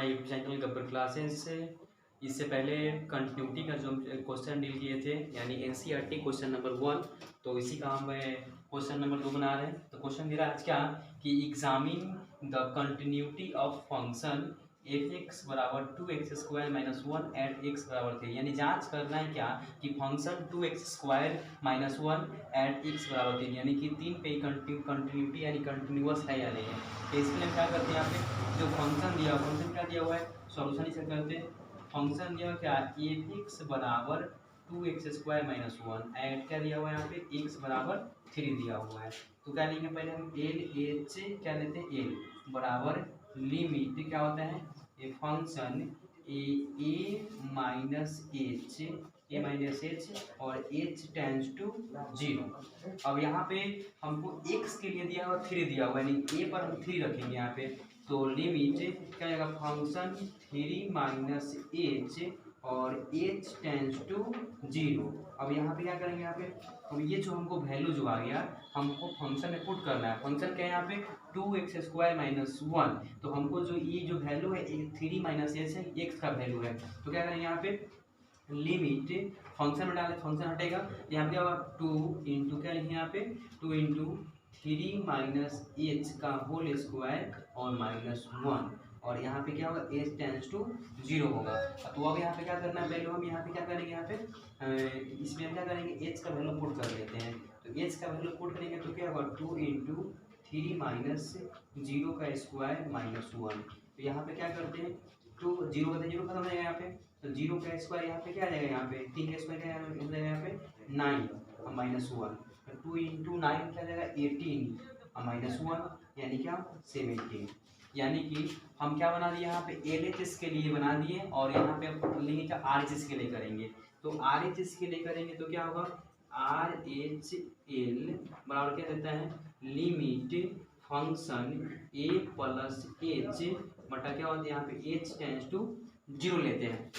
YouTube channel Gabbar classes से। इससे पहले कंटिन्यूटी का जो क्वेश्चन डील किए थे यानी एनसीईआरटी क्वेश्चन नंबर 1, तो इसी का हम क्वेश्चन नंबर 2 बना रहे हैं। तो क्वेश्चन मेरा आज क्या कि examine the continuity of function F x बराबर 2x² - 1 एट एक्स बराबर 3, यानी जांच करना है क्या कि फंक्शन 2x² - 1 एट एक्स बराबर 3 यानी कि 3 पे कंटिन्यूटी यानी कंटिन्यूअस है या नहीं है। तो इसके लिए क्या करते हैं, यहाँ पे जो फंक्शन दिया हुआ, फंक्शन क्या दिया हुआ है, सॉल्यूशन इसे करते हैं। फंक्शन दिया हुआ क्या, एफ एक्स बराबर 2x² - 1 एट क्या दिया हुआ है, यहाँ पे x बराबर 3 दिया हुआ है। तो क्या लेंगे, पहले हम एल एच क्या लेते हैं, एल बराबर लिमिट क्या होता है, a function A minus H और h टेंस टू 0। अब यहाँ पे हमको x के लिए दिया हुआ 3 दिया हुआ है, यानी a पर हम 3 रखेंगे यहाँ पे। तो लिमिट क्या आएगा, फंक्शन 3 माइनस एच और h टेंस टू 0। अब यहाँ पे क्या करेंगे, यहाँ पे अब ये जो हमको वैल्यू जो आ गया हमको फंक्शन में पुट करना है। फंक्शन क्या है यहाँ पे 2x² - 1, तो हमको जो ये जो वैल्यू है 3 माइनस एच है, x का वैल्यू है। तो क्या करेंगे यहाँ पे लिमिट फंक्शन में डाले, फंक्शन हटेगा, यहाँ पे क्या होगा 2 इंटू क्या लिखे यहाँ पे 2 इंटू 3 माइनस एच का होल स्क्वायर और -1, और यहाँ पे क्या होगा h टेंस टू 0 होगा। तो अब यहाँ पे क्या करना है, वैल्यू हम यहाँ पे क्या करेंगे, यहाँ पे इसमें हम क्या करेंगे h का वैल्यू पुट कर लेते हैं। तो h का वैल्यू पुट करेंगे तो क्या होगा 2 इंटू 3 माइनस 0 का स्क्वायर -1। तो यहाँ पे क्या करते हैं, 2 0 का 0 खत्म हो जाएगा यहाँ पे, तो 0 का स्क्वायर यहाँ पे क्या आ जाएगा, यहाँ पे 3 का स्क्वायर क्या हो जाएगा यहाँ पे 9 और -1। तो 2 इंटू 9 क्या जाएगा 18 और -1 यानी क्या 17। यानी कि हम क्या बना दिए यहाँ पे LHS के लिए बना दिए, और यहाँ पे अब लेंगे क्या RHS के लिए करेंगे। तो RHS के लिए करेंगे तो क्या होगा RHL बराबर क्या देता है, limit function a plus h बटा क्या होता है यहाँ पे h टेंस टू 0 लेते हैं।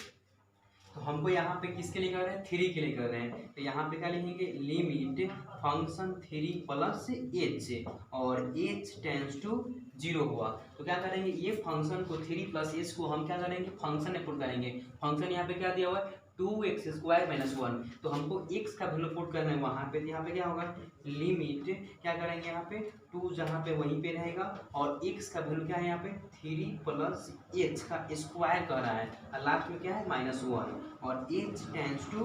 तो हमको यहाँ पे किसके लिए कर रहे हैं, 3 के लिए कर रहे हैं। तो यहाँ पे क्या लिखेंगे, लिमिट फंक्शन 3 प्लस h और h टेंस टू 0 हुआ। तो क्या करेंगे, ये फंक्शन को 3 प्लस h को हम क्या करेंगे, फंक्शन में पुट करेंगे। फंक्शन यहाँ पे क्या दिया हुआ है 2x² - 1, तो हमको x का वैल्यू पुट करना है वहाँ पे। तो यहाँ पे क्या होगा, लिमिट क्या करेंगे यहाँ पे 2 जहाँ पे वहीं पे रहेगा, और x का वैल्यू क्या है यहाँ पे 3 प्लस h का स्क्वायर कर रहा है, और लास्ट में क्या है -1 और h टेंस टू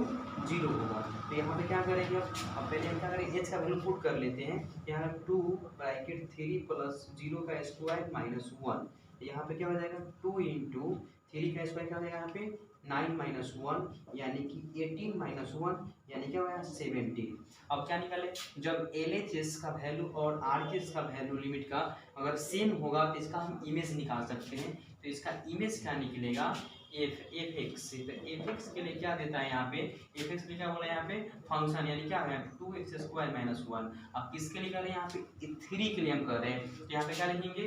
0 होगा। तो यहाँ पे क्या करेंगे, अब पहले हम क्या करेंगे h का वैल्यू पुट कर लेते हैं। यहाँ 2 ब्रैकेट 3 प्लस 0 का स्क्वायर -1, यहाँ पे क्या हो जाएगा 2 इंटू 3 का स्क्वायर क्या हो जाएगा यहाँ पे 9 माइनस 1 यानी कि 18 माइनस 1 यानी क्या होगा 17। अब क्या निकाले, जब LHS का वैल्यू और RHS का वैल्यू लिमिट का अगर सेम होगा तो इसका हम इमेज निकाल सकते हैं। तो इसका इमेज क्या निकलेगा, एफ एक्स। तो एफ एक्स के लिए क्या देता है यहाँ पे, एफ एक्स में क्या बोला यहाँ पे फंक्शन यानी क्या है 2x² - 1। अब किसके लिए कर रहे हैं, यहाँ पे 3 के लिए हम कर रहे हैं। तो यहाँ पे क्या लिखेंगे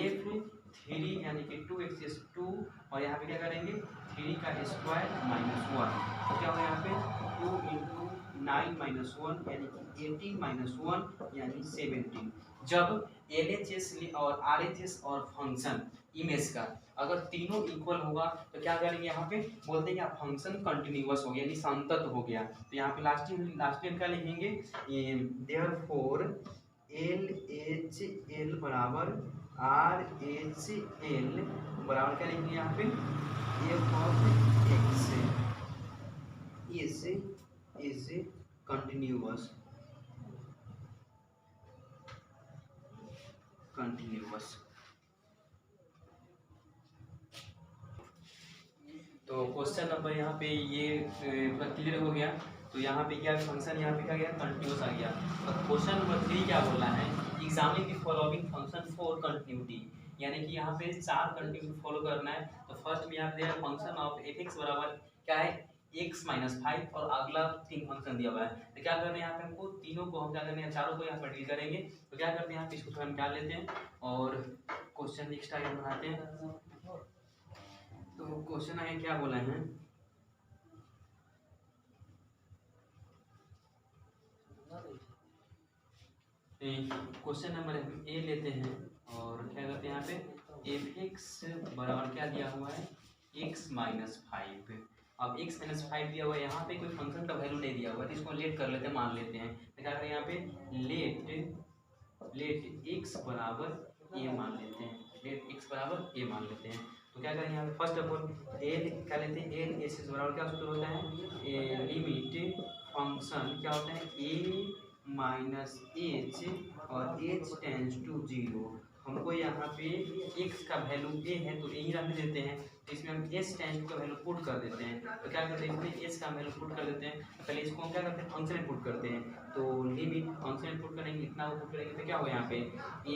f3 यानी कि 2x2 और यहाँ पे क्या करेंगे 3 का स्क्वायर -1। तो क्या होगा यहाँ पे 2 इंटू 9 माइनस 1 यानी कि 18 माइनस 1 यानी 17। जब LHS और RHS और फंक्शन इमेज का अगर तीनों इक्वल होगा तो क्या करेंगे, यहाँ पे बोलते हैं कि फंक्शन कंटिन्यूअस हो गया यानी संतत हो गया। तो यहाँ पे लास्ट में क्या लिखेंगे, देयरफॉर LHL बराबर RHL बराबर क्या लिखेंगे यहाँ पे f of x is continuous। तो क्वेश्चन नंबर यहाँ पे ये पूरा क्लियर हो गया। तो यहाँ पे क्या फंक्शन यहाँ पे क्या गया कंटिन्यूअस आ गया। तो क्वेश्चन नंबर 3 क्या बोला है, examine the following function for continuity, यानी कि यहाँ पे 4 कंटिन्यूटी फॉलो करना है। तो फर्स्ट में यहाँ पे फंक्शन ऑफ एफ एक्स बराबर क्या है x - 5 और अगला 3 फंक्शन दिया हुआ है। तो क्या करना है यहाँ पे हमको तीनों को हम क्या करने हैं, चारों को यहाँ पर डील करेंगे। तो क्या करते हैं यहाँ पे इसको थोड़ा निकाल लेते हैं और क्वेश्चन नेक्स्ट आगे बनाते हैं। तो क्वेश्चन आगे क्या बोला है, क्वेश्चन नंबर ए लेते हैं और क्या करते हैं यहाँ पे एफ एक्स बराबर क्या दिया हुआ है x-5। अब x-5 दिया हुआ है, यहाँ पे कोई फंक्शन का वैल्यू नहीं दिया हुआ है तो इसको लेट कर लेते हैं, मान लेते हैं। तो क्या करें यहाँ पे लेट x बराबर a मान लेते हैं, लेट x बराबर a मान लेते हैं। तो क्या करें यहाँ पे फर्स्ट ऑफ ऑल एल क्या लेते हैं, एल एस बराबर क्या सूत्र होता है, लिमिट फंक्शन क्या होता है a माइनस एच और एच टेंस टू 0। हमको यहाँ पे x का वैल्यू a है तो यही रहने देते हैं, तो इसमें हम s टेंस का वैल्यू पुट कर देते हैं। तो क्या करते हैं इसमें s का वैल्यू पुट कर देते हैं। पहले इसको हम क्या करते हैं फंक्शन में पुट करते हैं, तो लिमिट फंक्शन में पुट करेंगे, इतना वो पुट करेंगे तो क्या होगा यहाँ पे a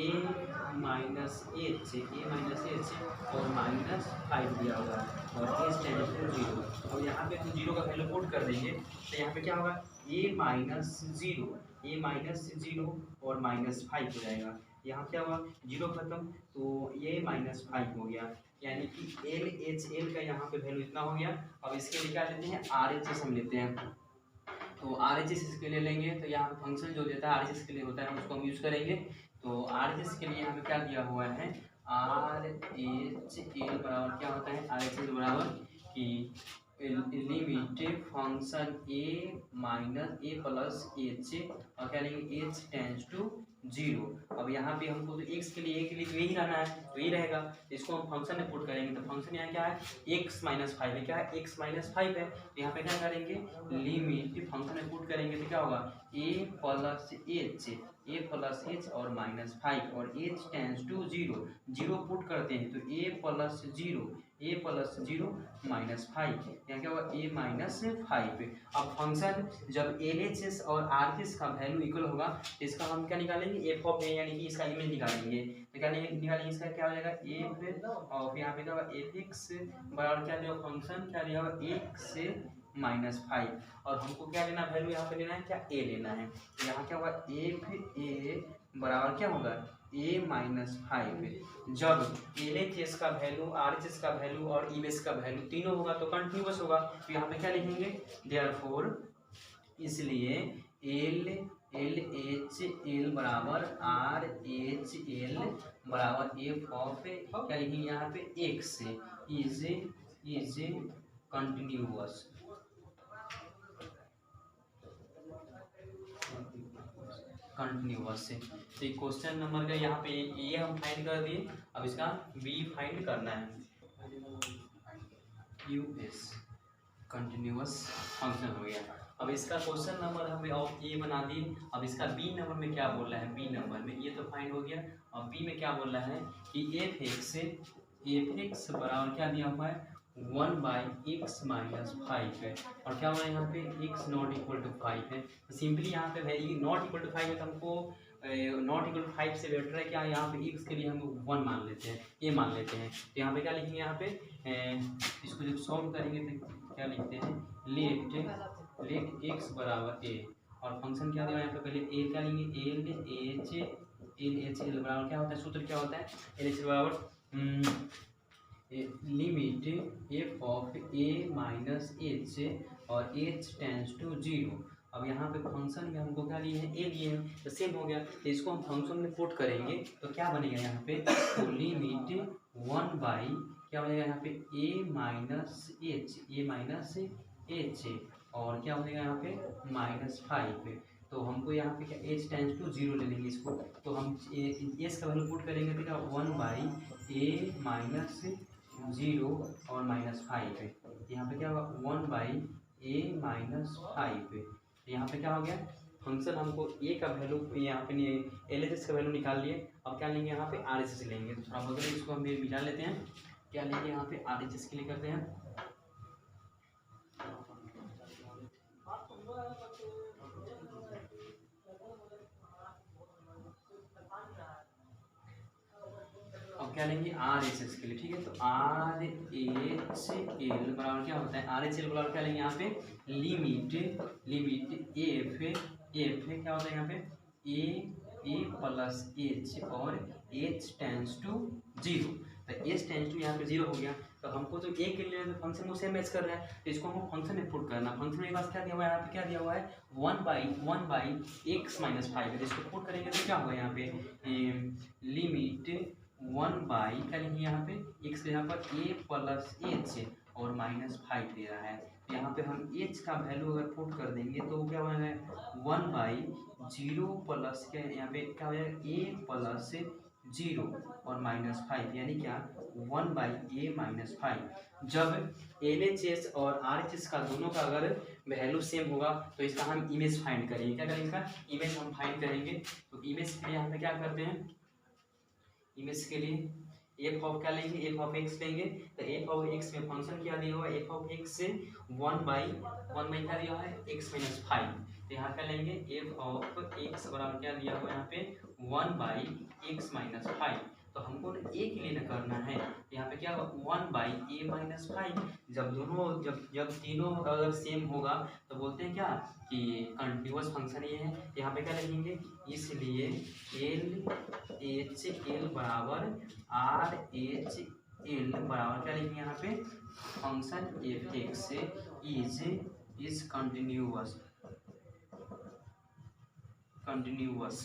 माइनस एच और -5 दिया होगा और s टेंस टू 0। और यहाँ पे हम 0 का वैल्यू पुट कर देंगे तो यहाँ पे क्या होगा a माइनस 0 और -5 हो जाएगा। यहाँ क्या हुआ 0 खत्म तो ये -5 हो गया, यानी कि एल एच एल का यहाँ पे वैल्यू इतना हो गया। अब इसके लिए क्या लेते हैं RHS हम लेते हैं, तो RHS इसके लिए लेंगे तो यहाँ पे फंक्शन जो देता है RHS के लिए होता है उसको हम यूज़ करेंगे। तो RHS के लिए यहाँ पे क्या दिया हुआ है RHL बराबर क्या होता है RHL बराबर कि limit function a plus H और क्या लेंगे h टेंस टू 0। अब यहाँ पे हमको तो x के लिए तो यही रहना है तो यही रहेगा, इसको हम फंक्शन में पुट करेंगे। तो फंक्शन यहाँ क्या है x-5 है, क्या है x-5 है। तो यहाँ पे क्या करेंगे लिमिट फंक्शन में पुट करेंगे तो क्या होगा a प्लस एच और -5 और h टेंस टू 0 पुट करते हैं तो a प्लस 0 -5, यहाँ क्या होगा a-5। अब फंक्शन जब LHS और RHS का वैल्यू इक्वल होगा तो इसका हम क्या निकालेंगे f ऑफ a, यानी कि इसका इमेज निकालेंगे। तो क्या निकालेंगे इसका क्या हो जाएगा f और यहाँ पे क्या होगा fx बराबर क्या दिया फंक्शन क्या दिया होगा x-5 और हमको क्या लेना वैल्यू यहाँ पे लेना है क्या a लेना है। तो यहाँ क्या होगा fa बराबर क्या होगा a-5। जब LHS का वैल्यू RHS का वैल्यू और EBS का वैल्यू तीनों होगा तो कंटिन्यूअस होगा। तो यहाँ पे क्या लिखेंगे देयरफॉर, इसलिए LHL बराबर RHL बराबर f ऑफ क्या लिखेंगे यहाँ पे x इज कंटिन्यूअस से। तो क्वेश्चन नंबर का यहाँ पे ये हम फाइंड कर दिए, अब इसका बी फाइंड करना है। यूएस कंटिन्यूअस फंक्शन हो गया। अब इसका क्वेश्चन नंबर हमें ऑफ ए बना दिए। अब इसका बी नंबर में क्या बोल रहा है, बी नंबर में ये तो फाइंड हो गया। और बी में क्या बोल रहा है कि एफ एक्स बराबर क्या दिया हुआ है 1/x-5 है और क्या हो रहा है यहाँ पे x नॉट इक्वल टू 5 है। तो सिंपली यहाँ पे वैल्यू नॉट इक्वल टू 5 है तो हमको नॉट इक्वल टू 5 से बेटर है क्या यहाँ पे x के लिए हम 1 मान लेते हैं, a मान लेते हैं। तो यहाँ पे क्या लिखेंगे यहाँ पे इसको जब सॉल्व करेंगे तो क्या लिखते हैं लेट x बराबर a और फंक्शन क्या दिया यहाँ पे पहले a क्या लेंगे LHL बराबर क्या होता है सूत्र क्या होता है LHL बराबर limit f of a minus H और h टेंस टू 0। अब यहाँ पे फंक्शन में हमको क्या लिए हैं a लिए हैं तो सेम हो गया। तो इसको हम फंक्शन में पुट करेंगे तो क्या बनेगा यहाँ पे तो लिमिट 1 बाई क्या बनेगा यहाँ पे a माइनस एच और क्या बनेगा यहाँ पे -5। तो हमको यहाँ पे क्या h टेंस टू 0 ले लेंगे इसको, तो हम s का वैल्यू पुट करेंगे तो क्या 1 बाई a माइनस 0 और -5 है। यहाँ पे क्या होगा 1 बाई a-5। यहाँ पे क्या हो गया फंक्शन हमको a का वैल्यू यहाँ पे LHS का वैल्यू निकाल लिए। अब क्या लेंगे यहाँ पे RHS लेंगे। तो थोड़ा बदल इसको हम मिला लेते हैं, क्या लेंगे यहाँ पे RHS के लिए करते हैं। अब क्या लेंगे RHS के लिए, ठीक है। तो RHL बराबर क्या होता है RHL बराबर क्या लेंगे यहाँ पे लिमिट f क्या होता है यहाँ पे a प्लस एच और h टेंस टू 0। तो h टेंस टू यहाँ पे 0 हो गया। तो हमको तो a के लिए तो फंक्शन को सेम मैच कर रहा है तो इसको हमको फंक्शन में पुट करना। फंक्शन में पास क्या दिया हुआ है यहाँ पे क्या दिया हुआ है 1 बाई x-5 है। इसको पुट करेंगे तो क्या होगा यहाँ पे लिमिट 1 बाई क्या लिखेंगे यहाँ पे एक्स के यहाँ पर ए प्लस एच और -5 दे रहा है। यहाँ पे हम एच का वैल्यू अगर पुट कर देंगे तो क्या हो जाएगा 1/0 प्लस क्या यहाँ पे क्या हो जाएगा ए प्लस 0 और -5 यानी क्या 1/a-5। जब LHS और RHS का दोनों का अगर वैल्यू सेम होगा तो इसका हम इमेज फाइंड करेंगे। क्या करेंगे इसका इमेज हम फाइंड करेंगे। तो इमेज के लिए यहाँ पे क्या करते हैं, इमेज के लिए एफ ऑफ क्या लेंगे एफ ऑफ एक्स लेंगे। तो एफ ऑफ एक्स में फंक्शन क्या दिया हुआ है एफ ऑफ एक्स से 1/1 क्या दिया हुआ है x-5। तो यहाँ पे लेंगे एफ ऑफ एक्स बराबर क्या दिया हुआ है यहाँ पे 1/x-5। तो हमको ए के लिए न करना है। यहाँ पे क्या होगा 1/a-5। जब तीनों अगर सेम होगा तो बोलते हैं क्या कि कंटिन्यूअस फंक्शन ये है। यहाँ पे क्या लिखेंगे इसलिए LHL बराबर RHL बराबर क्या लिखेंगे यहाँ पे function F x is continuous continuous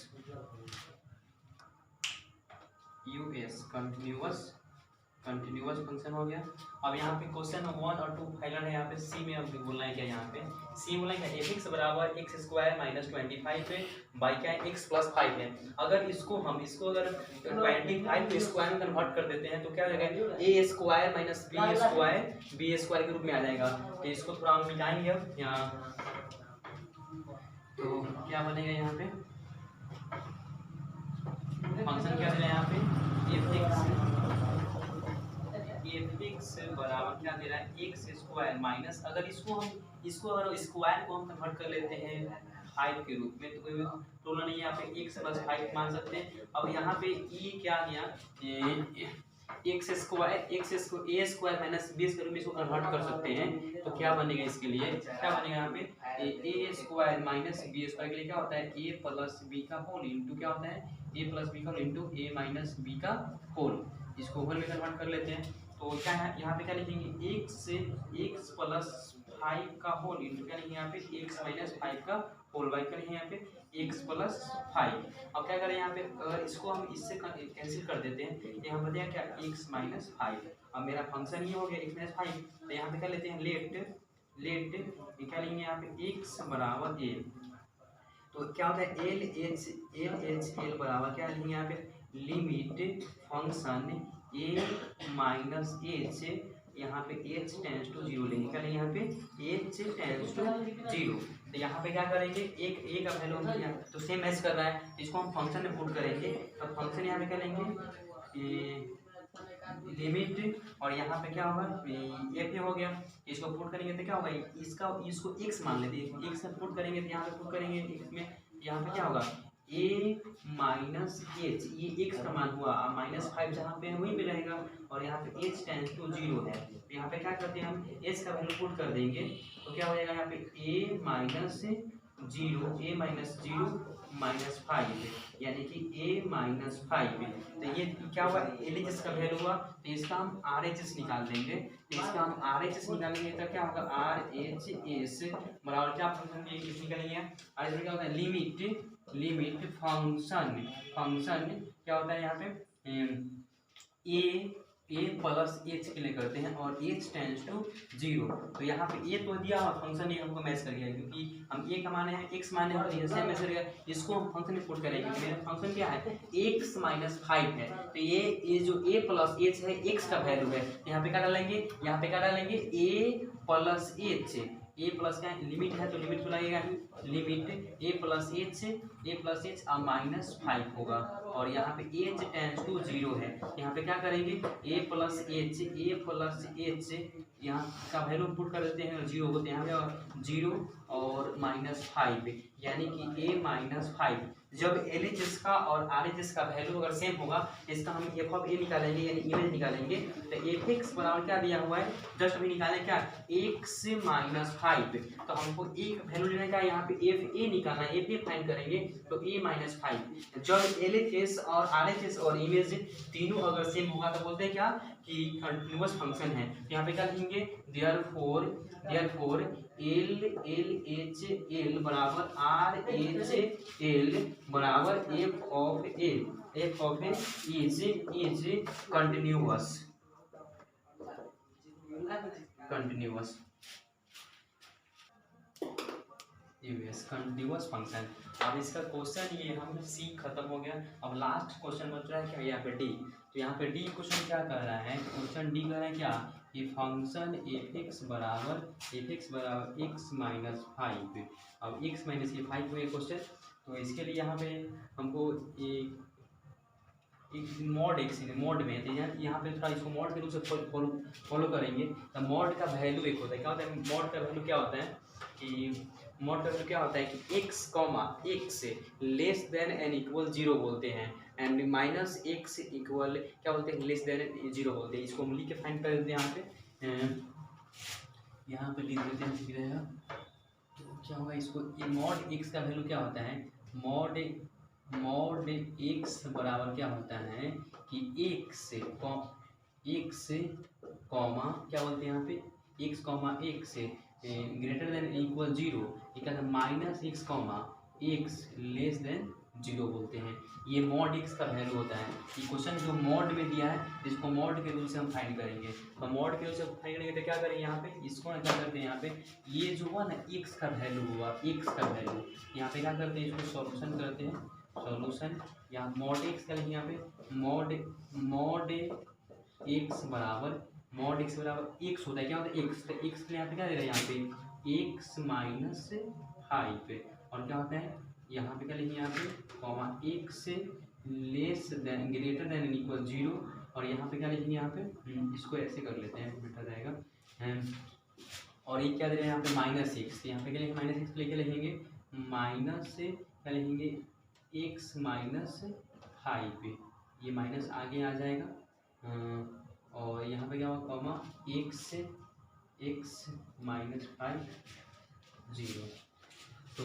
function हो गया। अब यहाँ पे क्वेश्चन 1 और 2 फाइनल है। यहाँ पे सी में अब बोलना है क्या यहाँ पे सी बोलना है एफ एक्स बराबर x² -25 बाई क्या है x + 5 है। अगर इसको अगर 25 को स्क्वायर में कन्वर्ट कर देते हैं तो क्या हो जाएगा a² - b² के रूप में आ जाएगा। तो इसको थोड़ा हम मिटाएंगे अब यहाँ तो क्या बनेगा यहाँ पे फंक्शन क्या दे रहा है यहाँ पे एफ एक्स बराबर क्या दे रहा है x² माइनस अगर इसको अगर स्क्वायर को हम कन्वर्ट कर लेते हैं 5 के रूप में तो कोई प्रॉब्लम नहीं है। यहाँ पे x + 5 मान सकते हैं। अब यहाँ पे e क्या गया x² a² - b के रूप में इसको कन्वर्ट कर सकते हैं। तो क्या बनेगा इसके लिए क्या बनेगा यहाँ पे a² - b² के लिए क्या होता है a + b का होल इंटू क्या होता है a + b का होल इंटू a - b का होल। इसको होल में कन्वर्ट कर लेते हैं तो क्या है यहाँ पे क्या लिखेंगे x + 5 का होल इंटू क्या लिखेंगे यहाँ पे x - 5 का होल बाई क्या लिखेंगे यहाँ पे x + 5। अब क्या करें यहाँ पे अगर इसको हम इससे कैंसिल कर देते हैं यहाँ पर क्या x - 5। अब मेरा फंक्शन ये हो गया x - 5। तो यहाँ पे क्या लेते हैं लेट क्या लेंगे यहाँ पे x बराबर a। तो क्या होता है LHL बराबर क्या लेंगे यहाँ पे लिमिट फंक्शन a - h यहाँ पे h टेंड्स टू 0 लेंगे। क्या लेंगे यहाँ पे h टेंड्स टू 0। तो यहाँ पे क्या करेंगे एक का वैल्यू तो सेम मैच कर रहा है इसको हम फंक्शन में पुट करेंगे। अब फंक्शन यहाँ पे क्या लेंगे लिमिट और यहाँ पे क्या होगा एफ हो गया। इसको पुट करेंगे तो क्या होगा इसको x मान लेते हैं x में पुट करेंगे तो यहाँ पे पुट करेंगे x में यहाँ पे क्या होगा a - h ये x का मान हुआ -5 जहाँ पे है वहीं पे रहेगा और यहाँ पे h टेंड्स टू 0 है। तो यहाँ पे क्या करते हैं हम h का वैल्यू पुट कर देंगे तो क्या हो जाएगा यहाँ पे a - 0 -5 यानी कि a - 5। तो ये क्या हुआ LHS का वैल्यू हुआ तो इसका हम RHS निकाल देंगे। तो इसका हम RHS निकालेंगे तो क्या होगा RHS बराबर क्या फंक्शन निकालेंगे RHS क्या होता है लिमिट फंक्शन क्या होता है यहाँ पे a + h के लिए करते हैं और h टेंड्स टू 0। तो यहाँ पे a तो दिया फंक्शन ये हमको मैच कर गया क्योंकि हम a का माने हैं x माने हैं तो ये मैच कर गया। इसको हम फंक्शन में पुट करेंगे मेरा फंक्शन क्या है x - 5 है। तो ये जो a + h है x का वैल्यू है। यहाँ पे क्या डालेंगे यहाँ पे क्या डालेंगे a + h a प्लस क्या लिमिट है तो लिमिट तो लगेगा लिमिट a + h -5 होगा और यहाँ पे h टेंड्स टू 0 है। यहाँ पे क्या करेंगे a + h यहाँ का वैल्यू पुट कर देते हैं 0 होते हैं यहाँ पे 0 और -5 यानी कि a - 5। जब LHS का और RHS का वैल्यू अगर सेम होगा तो इसका हम f ऑफ a निकालेंगे यानी इमेज निकालेंगे। तो एफ एक्स बराबर क्या दिया हुआ है जस्ट अभी निकाले क्या x - 5। तो हमको एक वैल्यू लेने का यहाँ पे एफ ए निकालना है एफ ए फाइंड करेंगे तो a - 5। जब LHS और RHS और इमेज तीनों अगर सेम होगा तो बोलते हैं क्या कि कंटिन्यूअस फंक्शन है। यहाँ पे क्या लिखेंगे देयरफॉर LHL बराबर RHL बराबर f of a F of A is continuous continuous function. अब इसका क्वेश्चन ये हम सी खत्म हो गया। अब लास्ट क्वेश्चन बच रहा है क्या यहाँ पे डी। तो यहाँ पे डी क्वेश्चन क्या कर रहा है, क्वेश्चन डी कर रहा है क्या कि फंक्शन एफ एक्स बराबर एक्स माइनस 5। अब एक्स माइनस ये 5 हुए क्वेश्चन। तो इसके लिए यहाँ पे हमको एक मॉड एक्स मॉड में तो यहाँ पे थोड़ा इसको मॉड के रूप से फॉलो करेंगे। तो मॉड का वैल्यू एक होता है, क्या होता है मॉड का वैल्यू क्या होता है कि मॉड का वैल्यू क्या होता है कि x comma x less than n equal 0 बोलते हैं, एंड माइनस एक्स इक्वल क्या बोलते हैं लेस देन 0 बोलते हैं। इसको हम लिख के फाइंड कर देते हैं यहाँ पे लिख देते हैं, ठीक रहेगा। तो क्या होगा इसको मॉड एक्स का वैल्यू क्या होता है, मॉड एक्स बराबर क्या होता है कि एक्स कॉमा क्या बोलते हैं यहाँ पे x comma x greater than equal 0, ये क्या था minus x comma x less then 0 बोलते हैं। ये मॉड एक्स का वैल्यू होता है। ये क्वेश्चन जो मॉड में दिया है इसको मॉड के रूल से हम फाइंड करेंगे। तो मॉड के रूल से फाइंड करेंगे तो क्या करेंगे यहाँ पे इसको क्या करते हैं यहाँ पे ये जो हुआ ना एक्स का वैल्यू हुआ, एक्स का वैल्यू यहाँ पे क्या करते हैं इसको सॉल्यूशन करते हैं, सॉल्यूशन यहाँ मॉड एक्स का लिखेंगे यहाँ पे मॉड एक्स बराबर एक्स होता है, क्या होता है एक्स, तो एक्स के लिए यहाँ पे क्या दे रहा है यहाँ पे एक्स माइनस 5 और क्या होता है यहाँ पे क्या लिखेंगे यहाँ पे comma x less then greater than equal 0 और यहाँ पे क्या लिखेंगे यहाँ पे इसको ऐसे कर लेते हैं बैठा जाएगा। और ये क्या दे रहे हैं यहाँ पे माइनस एक्स, यहाँ पे क्या लिखेंगे माइनस एक्स लेके लिखेंगे माइनस से क्या लिखेंगे एक्स माइनस 5, ये माइनस आगे आ जाएगा और यहाँ पे क्या होगा कॉमा एक्स माइनस 5 0। तो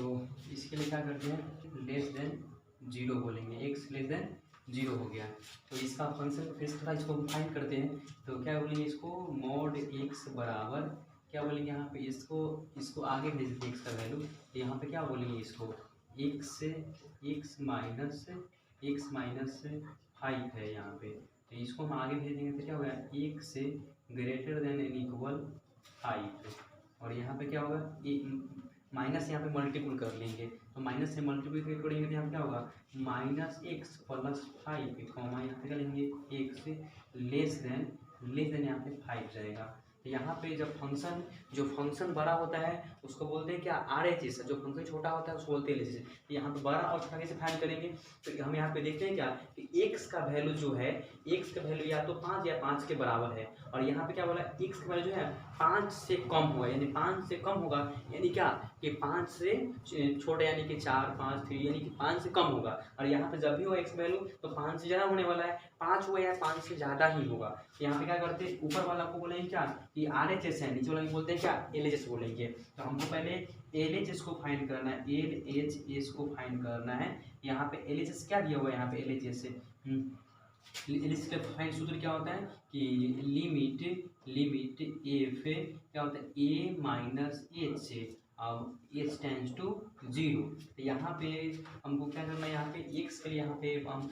इसके लिए क्या करते हैं लेस देन 0 बोलेंगे, एक्स लेस देन 0 हो गया। तो इसका फंक्शन फिर थोड़ा इसको फाइंड करते हैं। तो क्या बोलेंगे इसको मॉड एक्स बराबर क्या बोलेंगे यहाँ पे इसको आगे भेज देते एक्स का वैल्यू। तो यहाँ पे क्या बोलेंगे इसको एक्स माइनस 5 है यहाँ पे, तो इसको हम आगे भेज देंगे तो क्या होगा एक्स से ग्रेटर देन एन इक्वल 5 और यहाँ पे क्या होगा माइनस यहाँ पे मल्टीपल कर लेंगे। तो माइनस से मल्टीपल करेंगे तो यहाँ क्या होगा माइनस एक्स प्लस 5 कॉमा यहाँ पे क्या लेंगे एक्स लेस देन यहाँ पे 5 जाएगा। तो यहाँ पे जब जो फंक्शन बड़ा होता है उसको बोलते हैं क्या RHS, जो फंक्शन छोटा होता है उसको बोलते हैं LHS। तो यहाँ पे बड़ा और छोटा कैसे फाइंड करेंगे, तो हम यहाँ पे देखते हैं क्या कि एक्स का वैल्यू जो है एक्स का वैल्यू या तो 5 या 5 के बराबर है और यहाँ पे क्या बोला एक्स का वैल्यू जो है 5 से कम होगा, यानी 5 से कम होगा यानी क्या कि 5 से छोटे यानी कि 4 5 3 यानी कि 5 से कम होगा। और यहाँ पे जब भी हो एक्स वैल्यू तो 5 से ज़्यादा होने वाला है, 5 हुआ या 5 से ज़्यादा ही होगा। यहाँ पे क्या करते हैं ऊपर वाला को बोलेंगे क्या कि RHS है, नीचे वाला बोलते हैं क्या LHS बोलेंगे। तो हमको पहले LHS को फाइंड करना है, LHS को फाइंड करना है। यहाँ पे LHS क्या दिया हुआ है यहाँ पे LHS से LHS का फाइंड सूत्र क्या होता है कि लिमिट एफ क्या होता है ए माइनस एच से अब एच टेंस टू 0। तो यहाँ पे हमको क्या करना है यहाँ पे एक्स के लिए यहाँ पे हम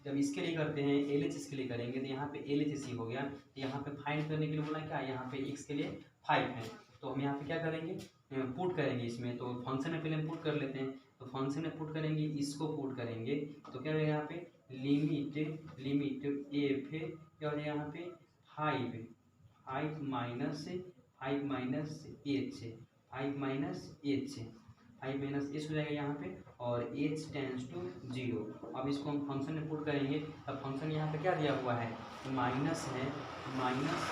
जब इसके लिए करते हैं LHS के लिए करेंगे तो यहाँ पे LHS ही हो गया। यहाँ पे फाइंड करने के लिए बोला क्या यहाँ पे एक्स के लिए 5 है, तो हम यहाँ पे क्या करेंगे पुट करेंगे इसमें। तो फंक्शन में पहले हम पुट कर लेते हैं, तो फंक्शन में पुट करेंगे इसको पुट करेंगे तो क्या रहेगा यहाँ पे लिमिट एफ क्या हो जाएगा यहाँ पे 5 माइनस एच हो जाएगा यहाँ पे और एच टेंस टू 0। अब इसको हम फंक्शन में पुट करेंगे तब फंक्शन यहाँ पे क्या दिया हुआ है माइनस है माइनस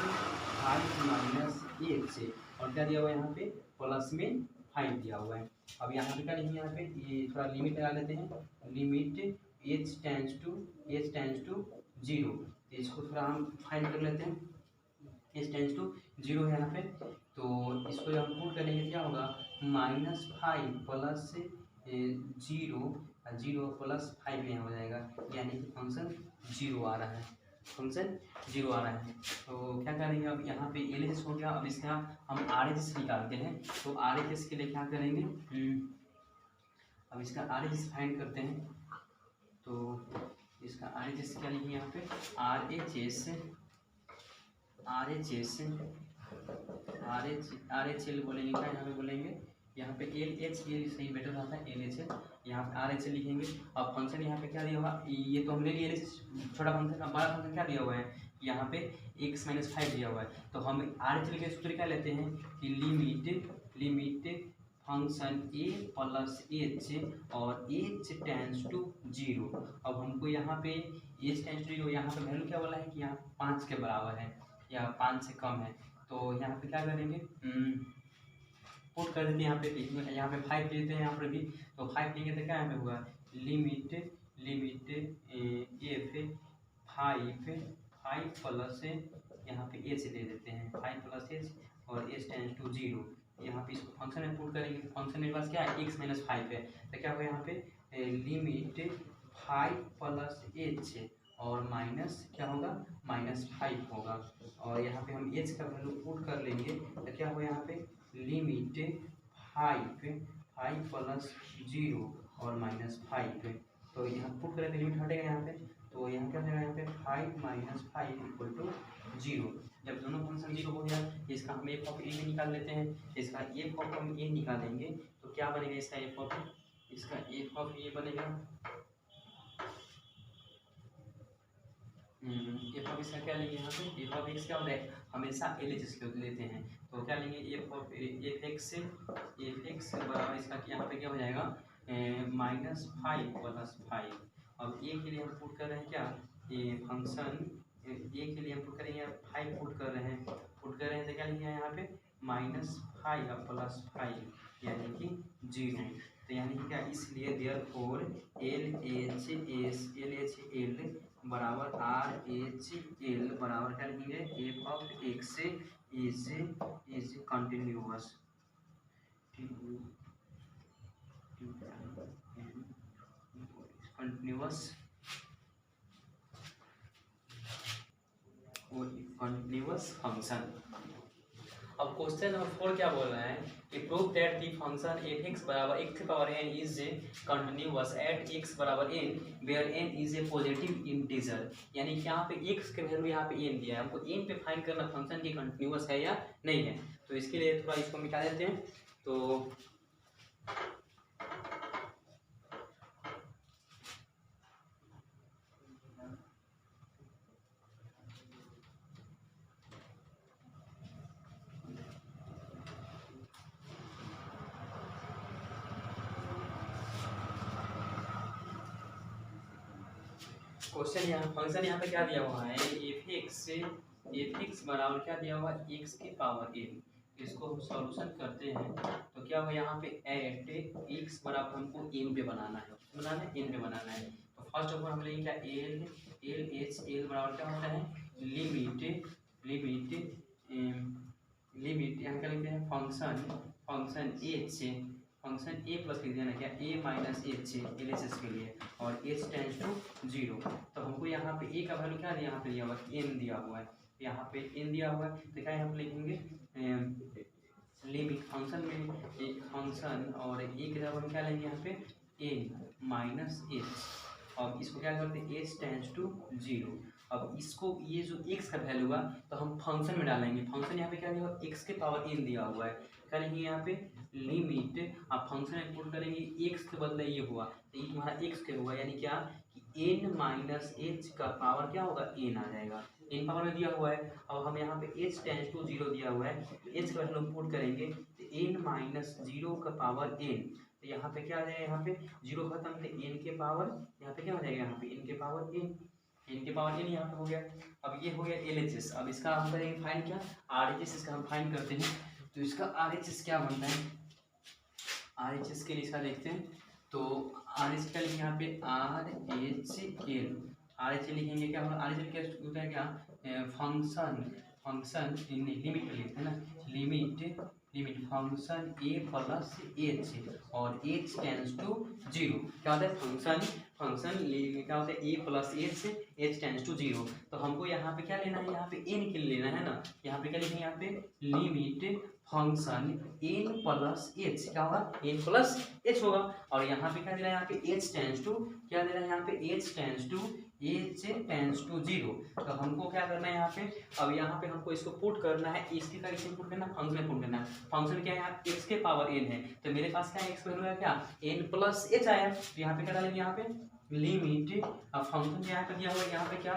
5 एच और क्या दिया हुआ है यहाँ पे प्लस में 5 दिया हुआ है। अब यहाँ पे क्या लिखेंगे यहाँ पे ये थोड़ा लिमिट लगा लेते हैं, लिमिट एच टेंस टू 0। इसको थोड़ा हम फाइंड कर लेते हैं, एच टेंस टू 0 है यहाँ पे। तो इसको जब हम पुट करेंगे क्या होगा -5 प्लस 0 प्लस 5 यहाँ हो जाएगा, यानी कि फंक्शन 0 आ रहा है, तो क्या करेंगे अब यहाँ पे LHS हो गया। अब इसका हम RHS निकालते हैं। तो RHS के लिए क्या करेंगे अब इसका RHS फाइंड करते हैं। तो इसका RHS क्या लिखेंगे यहाँ पे RHL बोलेंगे क्या यहाँ पे बोलेंगे, यहाँ पे LH ये सही बेटर आता है LHL, यहाँ पे RHL लिखेंगे। अब फंक्शन यहाँ पे क्या दिया हुआ, ये तो हमने लिए छोटा फंक्शन, बड़ा फंक्शन क्या दिया हुआ है यहाँ पे x-5 दिया हुआ है। तो हम RHL के सूत्र क्या लेते हैं कि limit function a plus h और h टेंस टू 0। अब हमको यहाँ पे h टेंस टू 0 यहाँ पे वैल्यू क्या बोला है कि यहाँ 5 के बराबर है या 5 से कम है, तो यहाँ पे क्या करेंगे पुट कर देते हैं यहाँ पे 5 लेते हैं यहाँ पर भी, तो 5 लेंगे तो क्या यहाँ पे होगा लिमिट f 5 प्लस यहाँ पे h ले देते हैं 5 प्लस h और h टेंस टू 0। यहाँ पे इसको फंक्शन में पुट करेंगे, फंक्शन मेरे पास क्या है x-5 है, तो क्या होगा यहाँ पे लिमिट 5 प्लस h और माइनस क्या होगा -5 होगा, और यहाँ पे हम h का वैल्यू पुट कर लेंगे तो क्या होगा यहाँ पे लिमिट 5 प्लस 0 और -5, तो यहाँ पुट करें तो लिमिट हटेगा यहाँ पे, तो यहाँ क्या होगा यहाँ पे 5 - 5 इक्वल टू 0। जब दोनों फंक्शन 0 हो गया इसका हम f ऑफ a भी निकाल लेते हैं, इसका f ऑफ हम a निकालेंगे तो क्या बनेगा इसका f ऑफ a बनेगा f ऑफ इसका क्या लेंगे यहाँ पे f ऑफ x क्या होता है हमेशा LHS लेते हैं, तो क्या लेंगे f ऑफ f(x) बराबर इसका यहाँ पे क्या हो जाएगा -5 प्लस 5। अब a के लिए हम पुट कर रहे हैं क्या फंक्शन a के लिए हम पुट करेंगे 5 पुट कर रहे हैं तो क्या लिखेंगे यहाँ पे -5 प्लस 5 यानी कि 0, तो यानी कि क्या इसलिए देयरफॉर LHL बराबर RHL बराबर क्या लिखेंगे f of x is continuous function. अब क्वेश्चन नंबर 4 क्या बोल रहा है कि prove that the function f(x) बराबर x⁴n is continuous at x बराबर n where n is a positive integer, यानी कि यहाँ पे x के वैल्यू यहाँ पे n दिया है, हमको n पे फाइंड करना फंक्शन की कंटिन्यूअस है या नहीं है, तो इसके लिए थोड़ा इसको मिटा देते हैं। तो क्वेश्चन यहाँ फंक्शन यहाँ पे क्या दिया हुआ है f(x) बराबर क्या दिया हुआ है x की पावर n, इसको हम सॉल्यूशन करते हैं तो क्या हुआ यहाँ पे एट x बराबर हमको n पे बनाना है, तो फर्स्ट ऑफ ऑल हम लेंगे क्या LHL बराबर क्या होता है लिमिट यहाँ क्या लिखते हैं फंक्शन a प्लस लिख देना क्या a-h LHS के लिए और h टेंस टू 0, तो हमको यहाँ पे a का वैल्यू क्या यहाँ पे दिया हुआ है n दिया हुआ है, यहाँ पे n दिया हुआ है तो क्या हम लिखेंगे लिमिट फंक्शन में एक फंक्शन और a के जगह हम क्या लेंगे यहाँ पे n - h, अब इसको क्या करते हैं h टेंस टू 0। अब इसको ये जो x का वैल्यू हुआ तो हम फंक्शन में डालेंगे, फंक्शन यहाँ पे क्या दिया हुआ x के पावर n दिया हुआ है, क्या लेंगे यहाँ पे लिमिट, आप फंक्शन में पुट करेंगे x के बदले ये हुआ तो ये तुम्हारा x के होगा, यानी क्या कि n - h का पावर क्या होगा n आ जाएगा, n पावर में दिया हुआ है। अब हम यहाँ पे h टेंस टू 0 दिया हुआ है तो h का वैल्यू पुट करेंगे तो n - 0 का पावर n, तो यहाँ पे क्या आ जाएगा यहाँ पे 0 खत्म तो n के पावर यहाँ पे क्या हो जाएगा यहाँ पे n के पावर n यहाँ पे हो गया। अब ये हो गया LHS, अब इसका हम करेंगे फाइंड क्या RHS, इसका हम फाइंड करते हैं तो इसका RHS क्या बनता है, RHS के लिए इसका देखते हैं तो RHS का लिखेंगे यहाँ पे RHL लिखेंगे क्या होगा RHL क्या क्या फंक्शन लिमिट पे लिखते हैं ना limit function a plus h और h टेंस टू 0, क्या होता है फंक्शन क्या होता है a plus h tends to 0, तो हमको यहाँ पे क्या लेना है यहाँ पे n के लिए लेना है ना, यहाँ पे क्या लिखेंगे यहाँ पे limit function n plus h क्या होगा n प्लस h होगा, और यहाँ पे क्या दे रहा है यहाँ पे h टेंस टू क्या दे रहा है यहाँ पे h tends to h tends to 0। तो हमको क्या करना है यहाँ पे, अब यहाँ पे हमको इसको पुट करना है, इसकी का इसे पुट करना, फंक्शन में पुट करना है। फंक्शन क्या है यहाँ, x के पावर n है, तो मेरे पास क्या है, x वैल्यू है क्या, n प्लस h आया। तो यहाँ पे क्या डालेंगे, यहाँ पे लिमिट, अब फंक्शन यहाँ पे दिया हुआ है, यहाँ पे क्या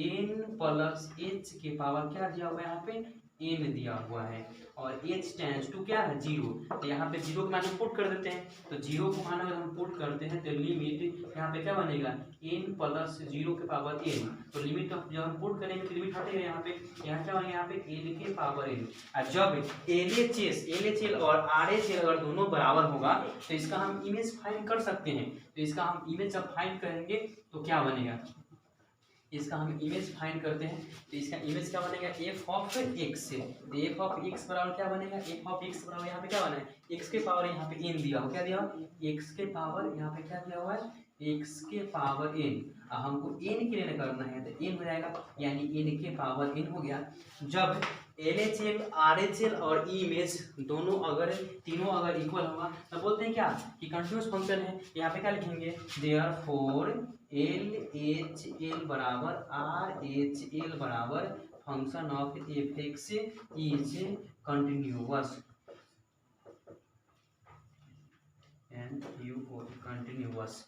n प्लस h के पावर क्या दिया हुआ है, यहाँ पे n दिया हुआ है, और h टेंस टू क्या है 0। तो यहाँ पे 0 के मान हम पुट कर देते हैं, तो 0 को मान अगर हम पुट करते हैं तो लिमिट यहाँ पे क्या बनेगा, n प्लस 0 के पावर n। तो लिमिट जब हम पुट करेंगे तो लिमिट हटेगा, यहाँ पे यहाँ क्या बनेगा, यहाँ पे n के पावर n। और जब LHS और RHS अगर दोनों बराबर होगा तो इसका हम इमेज फाइंड कर सकते हैं। तो इसका हम इमेज जब फाइंड करेंगे तो क्या बनेगा, इसका हम इमेज फाइंड करते हैं, तो इसका इमेज क्या बनेगा, f ऑफ x। तो f ऑफ x बराबर क्या बनेगा, f ऑफ x बराबर यहाँ पे क्या बना है, x के पावर यहाँ पे n दिया हो, क्या दिया हो, x के पावर यहाँ पे क्या दिया हुआ है, x के पावर n। अब हमको n के लिए करना है तो n हो जाएगा, यानी n के पावर n हो गया। जब LHL RHL और इमेज दोनों अगर तीनों अगर इक्वल होगा तो बोलते हैं क्या कि कंटिन्यूअस फंक्शन है। यहाँ पे क्या लिखेंगे, देयरफॉर LHL बराबर RHL बराबर function of f(x) is continuous continuous.